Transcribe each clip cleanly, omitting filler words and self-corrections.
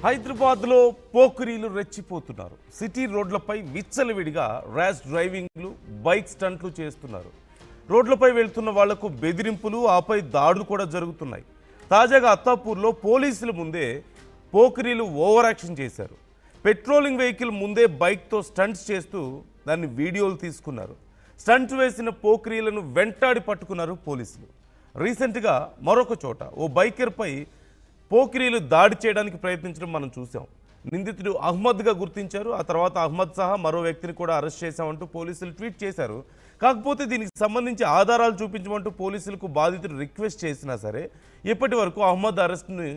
హైదరాబాద్లో పోకిరీలు రెచ్చిపోతున్నారు. సిటీ రోడ్లపై విచ్చలవిడిగా ర్యాష్ డ్రైవింగ్లు, బైక్ స్టంట్లు చేస్తున్నారు. రోడ్లపై వెళ్తున్న వాళ్లకు బెదిరింపులు, ఆపై దాడులు కూడా జరుగుతున్నాయి. తాజాగా అత్తాపూర్లో పోలీసుల ముందే పోకిరీలు ఓవర్ యాక్షన్ చేశారు. పెట్రోలింగ్ వెహికల్ ముందే బైక్తో స్టంట్స్ చేస్తూ దాన్ని వీడియోలు తీసుకున్నారు. స్టంట్ వేసిన పోకిరీలను వెంటాడి పట్టుకున్నారు పోలీసులు. రీసెంట్గా మరొక చోట ఓ బైకర్పై పోకిరీలు దాడి చేయడానికి ప్రయత్నించడం మనం చూసాం. నిందితుడు అహ్మద్గా గుర్తించారు. ఆ తర్వాత అహ్మద్ సహా మరో వ్యక్తిని కూడా అరెస్ట్ చేశామంటూ పోలీసులు ట్వీట్ చేశారు. కాకపోతే దీనికి సంబంధించి ఆధారాలు చూపించమంటూ పోలీసులకు బాధితుడు రిక్వెస్ట్ చేసినా సరే ఇప్పటి వరకు అహ్మద్ అరెస్ట్ని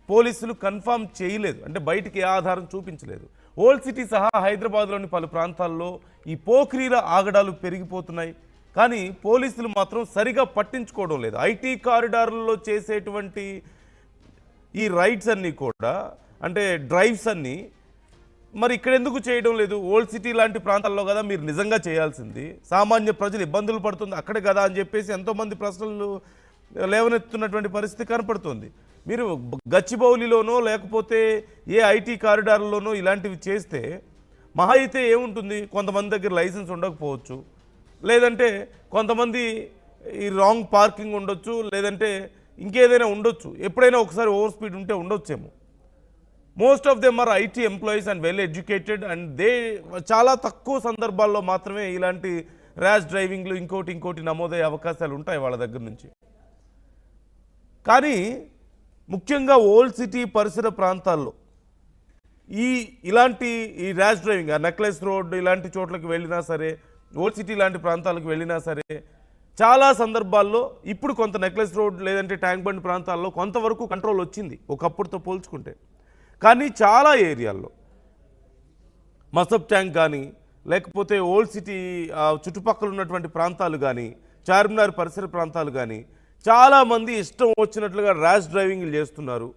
పోలీసులు కన్ఫర్మ్ చేయలేదు. అంటే బయటికి ఏ ఆధారం చూపించలేదు. ఓల్డ్ సిటీ సహా హైదరాబాద్లోని పలు ప్రాంతాల్లో ఈ పోకిరీల ఆగడాలు పెరిగిపోతున్నాయి. కానీ పోలీసులు మాత్రం సరిగా పట్టించుకోవడం లేదు. ఐటీ కారిడార్లలో చేసేటువంటి ఈ రైడ్స్ అన్నీ కూడా, అంటే డ్రైవ్స్ అన్నీ మరి ఇక్కడ ఎందుకు చేయడం లేదు? ఓల్డ్ సిటీ లాంటి ప్రాంతాల్లో కదా మీరు నిజంగా చేయాల్సింది. సామాన్య ప్రజలు ఇబ్బందులు పడుతుంది అక్కడే కదా అని చెప్పేసి ఎంతోమంది ప్రశ్నలు లేవనెత్తున్నటువంటి పరిస్థితి కనపడుతుంది. మీరు గచ్చిబౌలిలోనో లేకపోతే ఏ ఐటీ కారిడార్లోనో ఇలాంటివి చేస్తే మహా అయితే ఏముంటుంది? కొంతమంది దగ్గర లైసెన్స్ ఉండకపోవచ్చు, లేదంటే కొంతమంది ఈ రాంగ్ పార్కింగ్ ఉండొచ్చు, లేదంటే ఇంకేదైనా ఉండొచ్చు. ఎప్పుడైనా ఒకసారి ఓవర్ స్పీడ్ ఉంటే ఉండొచ్చేమో. Most of them or IT employees and well educated and they చాలా తక్కువ సందర్భాల్లో మాత్రమే ఇలాంటి ర్యాష్ డ్రైవింగ్లు ఇంకోటి నమోదయ్యే అవకాశాలు ఉంటాయి వాళ్ళ దగ్గర నుంచి. కానీ ముఖ్యంగా ఓల్డ్ సిటీ పరిసర ప్రాంతాల్లో ఇలాంటి ర్యాష్ డ్రైవింగ్, నెక్లెస్ రోడ్ ఇలాంటి చోట్లకి వెళ్ళినా సరే, ఓల్డ్ సిటీ లాంటి ప్రాంతాలకు వెళ్ళినా సరే చాలా సందర్భాల్లో ఇప్పుడు కొంత నెక్లెస్ రోడ్ లేదంటే ట్యాంక్ బండ్ ప్రాంతాల్లో కొంతవరకు కంట్రోల్ వచ్చింది ఒకప్పుడుతో పోల్చుకుంటే. కానీ చాలా ఏరియాల్లో మసబ్ ట్యాంక్ కానీ, లేకపోతే ఓల్డ్ సిటీ చుట్టుపక్కల ఉన్నటువంటి ప్రాంతాలు కానీ, చార్మినార్ పరిసర ప్రాంతాలు కానీ చాలామంది ఇష్టం వచ్చినట్లుగా ర్యాష్ డ్రైవింగ్లు చేస్తున్నారు.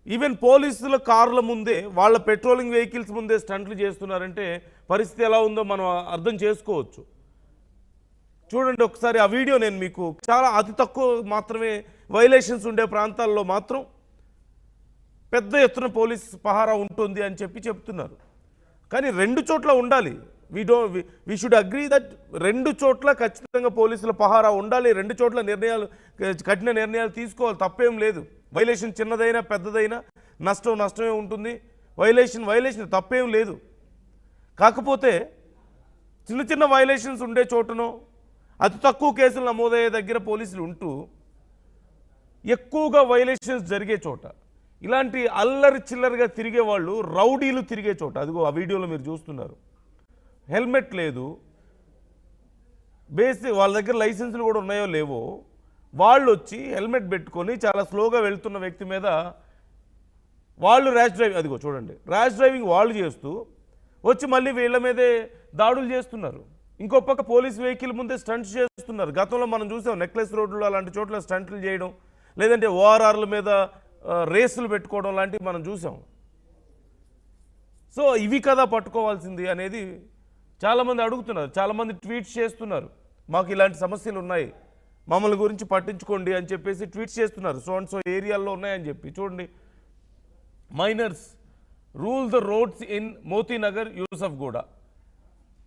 ఈవెన్ పోలీసుల కార్ల ముందే, వాళ్ళ పెట్రోలింగ్ వెహికల్స్ ముందే స్టంట్లు చేస్తున్నారంటే పరిస్థితి ఎలా ఉందో మనం అర్థం చేసుకోవచ్చు. చూడండి ఒకసారి ఆ వీడియో. నేను మీకు చాలా అతి తక్కువ మాత్రమే వైలేషన్స్ ఉండే ప్రాంతాల్లో మాత్రం పెద్ద ఎత్తున పోలీస్ పహారా ఉంటుంది అని చెప్తున్నారు. కానీ రెండు చోట్ల ఉండాలి. వీ షుడ్ అగ్రీ దట్ రెండు చోట్ల ఖచ్చితంగా పోలీసుల పహారా ఉండాలి. రెండు చోట్ల కఠిన నిర్ణయాలు తీసుకోవాలి. తప్పేం లేదు. వైలేషన్ చిన్నదైనా పెద్దదైనా నష్టమే ఉంటుంది. వైలేషన్ తప్పేం లేదు. కాకపోతే చిన్న వైలేషన్స్ ఉండే చోటనో, అతి తక్కువ కేసులు నమోదయ్యే దగ్గర పోలీసులు ఉంటూ ఎక్కువగా వైలేషన్స్ జరిగే చోట, ఇలాంటి అల్లరి చిల్లరిగా తిరిగే వాళ్ళు, రౌడీలు తిరిగే చోట, అదిగో ఆ వీడియోలో మీరు చూస్తున్నారు, హెల్మెట్ లేదు, వాళ్ళ దగ్గర లైసెన్సులు కూడా ఉన్నాయో లేవో, వాళ్ళు వచ్చి హెల్మెట్ పెట్టుకొని చాలా స్లోగా వెళ్తున్న వ్యక్తి మీద వాళ్ళు ర్యాష్ డ్రైవింగ్, అదిగో చూడండి, ర్యాష్ డ్రైవింగ్ వాళ్ళు చేస్తూ వచ్చి మళ్ళీ వీళ్ళ మీదే దాడులు చేస్తున్నారు. ఇంకో పక్క పోలీస్ వెహికల్ ముందే స్టంట్స్ చేస్తున్నారు. గతంలో మనం చూసాం నెక్లెస్ రోడ్లు అలాంటి చోట్ల స్టంట్లు చేయడం, లేదంటే ఓఆర్ఆర్ల మీద రేసులు పెట్టుకోవడం లాంటివి మనం చూసాం. సో ఇవి కదా పట్టుకోవాల్సింది అనేది చాలామంది అడుగుతున్నారు. చాలామంది ట్వీట్స్ చేస్తున్నారు, మాకు ఇలాంటి సమస్యలు ఉన్నాయి, మమ్మల్ని గురించి పట్టించుకోండి అని చెప్పేసి ట్వీట్స్ చేస్తున్నారు. సో ఏరియాల్లో ఉన్నాయని చెప్పి. చూడండి, minors rule the roads in Motinagar, Yousufguda.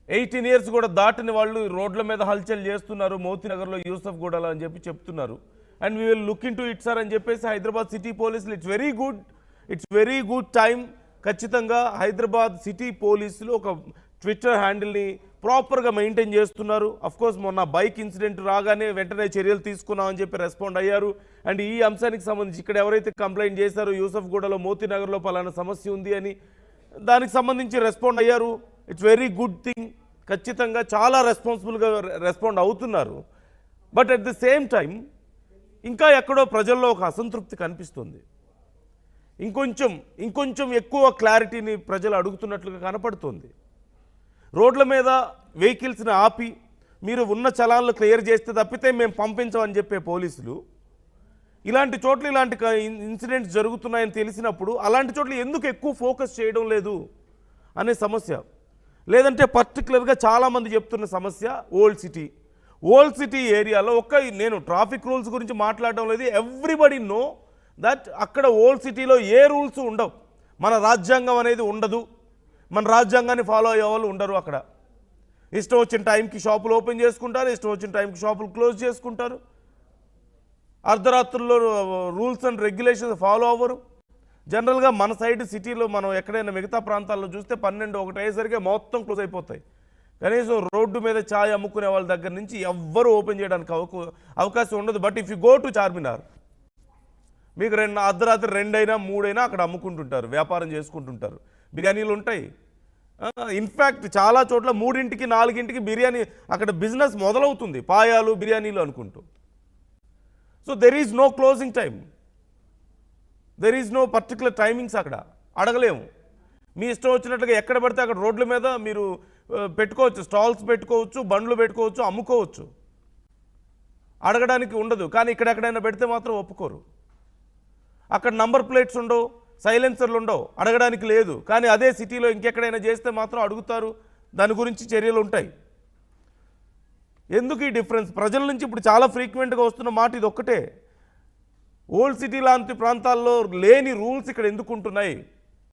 18 years కూడా దాటిన వాళ్ళు రోడ్ల మీద హల్చల్ చేస్తున్నారు మోతీనగర్లో, యూసఫ్గూడలో అని చెప్తున్నారు. And we will look in to it sir అని చెప్పేసి హైదరాబాద్ సిటీ పోలీసులు ఇట్స్ వెరీ గుడ్ టైం. ఖచ్చితంగా హైదరాబాద్ సిటీ పోలీసులు ఒక ట్విట్టర్ హ్యాండిల్ని ప్రాపర్గా మెయింటైన్ చేస్తున్నారు. అఫ్కోర్స్ మొన్న బైక్ ఇన్సిడెంట్ రాగానే వెంటనే చర్యలు తీసుకున్నామని చెప్పి రెస్పాండ్ అయ్యారు. అండ్ ఈ అంశానికి సంబంధించి ఇక్కడ ఎవరైతే కంప్లైంట్ చేశారో యూసఫ్గూడలో మోతీనగర్లో పలానా సమస్య ఉంది అని, దానికి సంబంధించి రెస్పాండ్ అయ్యారు. It's very good thing. ఖచ్చితంగా చాలా రెస్పాన్సిబుల్గా రెస్పాండ్ అవుతున్నారు. But at the same time ఇంకా ఎక్కడో ప్రజల్లో ఒక అసంతృప్తి కనిపిస్తుంది. ఇంకొంచెం ఎక్కువ క్లారిటీని ప్రజలు అడుగుతున్నట్లుగా కనపడుతుంది. రోడ్ల మీద వెహికల్స్ని ఆపి మీరు ఉన్న చలాన్లు క్లియర్ చేస్తే తప్పితే మేము పంపించమని చెప్పే పోలీసులు ఇలాంటి చోట్ల ఇలాంటి ఇన్సిడెంట్స్ జరుగుతున్నాయని తెలిసినప్పుడు అలాంటి చోట్ల ఎందుకు ఎక్కువ ఫోకస్ చేయడం లేదు అనే సమస్య. లేదంటే పర్టికులర్గా చాలామంది చెప్తున్న సమస్య ఓల్డ్ సిటీ ఏరియాలో నేను ట్రాఫిక్ రూల్స్ గురించి మాట్లాడడం లేదు. ఎవ్రీబడి నో దట్ అక్కడ ఓల్డ్ సిటీలో ఏ రూల్స్ ఉండవు. మన రాజ్యాంగం అనేది ఉండదు, మన రాజ్యాంగాన్ని ఫాలో అయ్యే వాళ్ళు ఉండరు. అక్కడ ఇష్టం వచ్చిన టైంకి షాపులు ఓపెన్ చేసుకుంటారు, ఇష్టం వచ్చిన టైంకి షాపులు క్లోజ్ చేసుకుంటారు. అర్ధరాత్రుల్లో రూల్స్ అండ్ రెగ్యులేషన్స్ ఫాలో అవ్వరు. జనరల్గా మన సైడ్ సిటీలో మనం ఎక్కడైనా మిగతా ప్రాంతాల్లో చూస్తే 12-1 అయ్యేసరికి మొత్తం క్లోజ్ అయిపోతాయి. కనీసం రోడ్డు మీద ఛాయ్ అమ్ముకునే వాళ్ళ దగ్గర నుంచి ఎవ్వరు ఓపెన్ చేయడానికి అవకాశం ఉండదు. But if you go to Charminar, మీకు అర్ధరాత్రి 2 అయినా 3 అయినా అక్కడ అమ్ముకుంటుంటారు, వ్యాపారం చేసుకుంటుంటారు. బిర్యానీలు ఉంటాయి. ఇన్ఫ్యాక్ట్ చాలా చోట్ల 3ంటికి 4ంటికి బిర్యానీ అక్కడ బిజినెస్ మొదలవుతుంది, పాయాలు బిర్యానీలు అనుకుంటూ. So there is no closing time, there is no particular timings. అక్కడ అడగలేము. మీ ఇష్టం వచ్చినట్లుగా ఎక్కడ పడితే అక్కడ రోడ్ల మీద మీరు పెట్టుకోవచ్చు, స్టాల్స్ పెట్టుకోవచ్చు, బండ్లు పెట్టుకోవచ్చు, అమ్ముకోవచ్చు. అడగడానికి ఉండదు. కానీ ఇక్కడెక్కడైనా పెడితే మాత్రం ఒప్పుకోరు. అక్కడ నంబర్ ప్లేట్స్ ఉండవు, సైలెన్సర్లు ఉండవు, అడగడానికి లేదు. కానీ అదే సిటీలో ఇంకెక్కడైనా చేస్తే మాత్రం అడుగుతారు, దాని గురించి చర్యలు ఉంటాయి. ఎందుకు ఈ డిఫరెన్స్? ప్రజల నుంచి ఇప్పుడు చాలా ఫ్రీక్వెంట్గా వస్తున్న మాట ఇది ఒక్కటే. ఓల్డ్ సిటీ లాంటి ప్రాంతాల్లో లేని రూల్స్ ఇక్కడ ఎందుకు ఉంటున్నాయి?